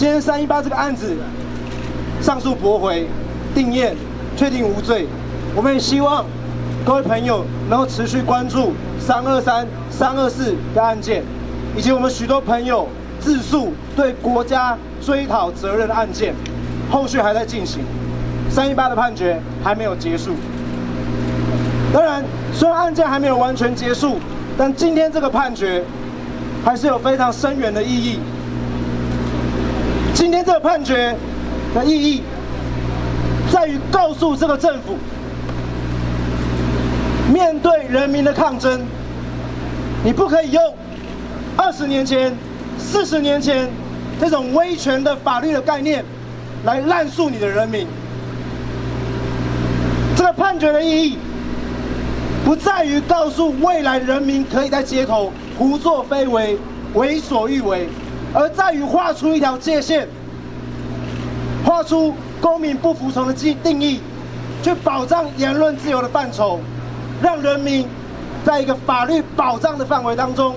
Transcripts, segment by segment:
今天318这个案子上诉驳回，定谳，确定无罪。我们也希望各位朋友能够持续关注323、324的案件，以及我们许多朋友自诉对国家追讨责任的案件，后续还在进行。318的判决还没有结束。当然，虽然案件还没有完全结束，但今天这个判决还是有非常深远的意义。今天这个判决的意义在于告诉这个政府，面对人民的抗争，你不可以用20年前、40年前这种威权的法律的概念来滥诉你的人民。这个判决的意义不在于告诉未来人民可以在街头胡作非为、为所欲为，而在于画出一条界限，画出公民不服从的定义，去保障言论自由的范畴，让人民在一个法律保障的范围当中，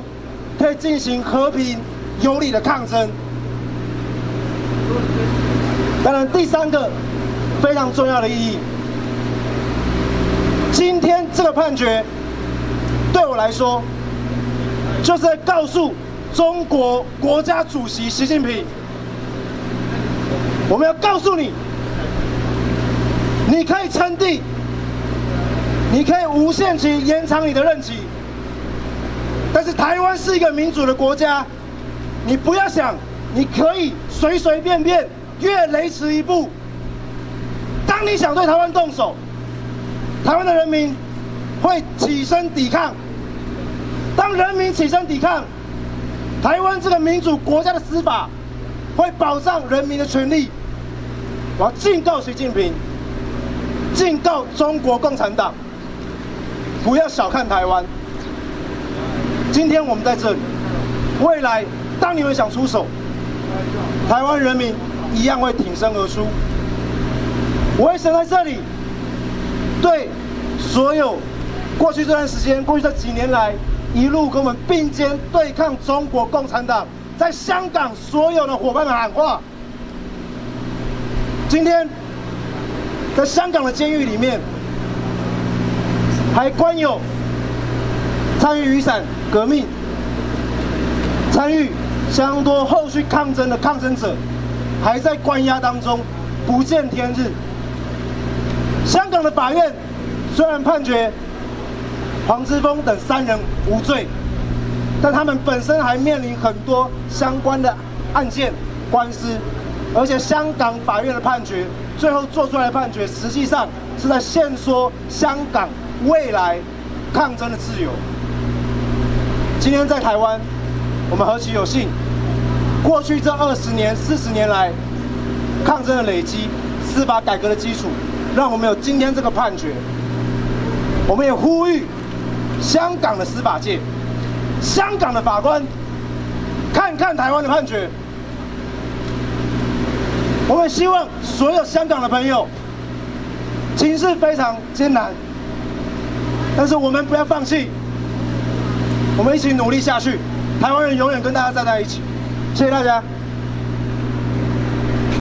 可以进行和平有理的抗争。当然，第三个非常重要的意义，今天这个判决对我来说，就是在告诉中国国家主席习近平，我们要告诉你，你可以称帝，你可以无限期延长你的任期，但是台湾是一个民主的国家，你不要想你可以随随便便越雷池一步。当你想对台湾动手，台湾的人民会起身抵抗。当人民起身抵抗，台湾这个民主国家的司法会保障人民的权利。我要警告习近平，警告中国共产党，不要小看台湾。今天我们在这里，未来当你们想出手，台湾人民一样会挺身而出。我会站在这里，对所有过去这段时间、过去这几年来一路跟我们并肩对抗中国共产党，在香港所有的伙伴们喊话。今天在香港的监狱里面，还关有参与雨伞革命、参与相当多后续抗争的抗争者，还在关押当中，不见天日。香港的法院虽然判决黄之锋等3人无罪，但他们本身还面临很多相关的案件、官司，而且香港法院的判决最后做出来的判决，实际上是在限缩香港未来抗争的自由。今天在台湾，我们何其有幸，过去这20年、40年来抗争的累积、司法改革的基础，让我们有今天这个判决。我们也呼吁香港的司法界、香港的法官，看看台湾的判决。我们希望所有香港的朋友，情势非常艰难，但是我们不要放弃，我们一起努力下去。台湾人永远跟大家站在一起。谢谢大家。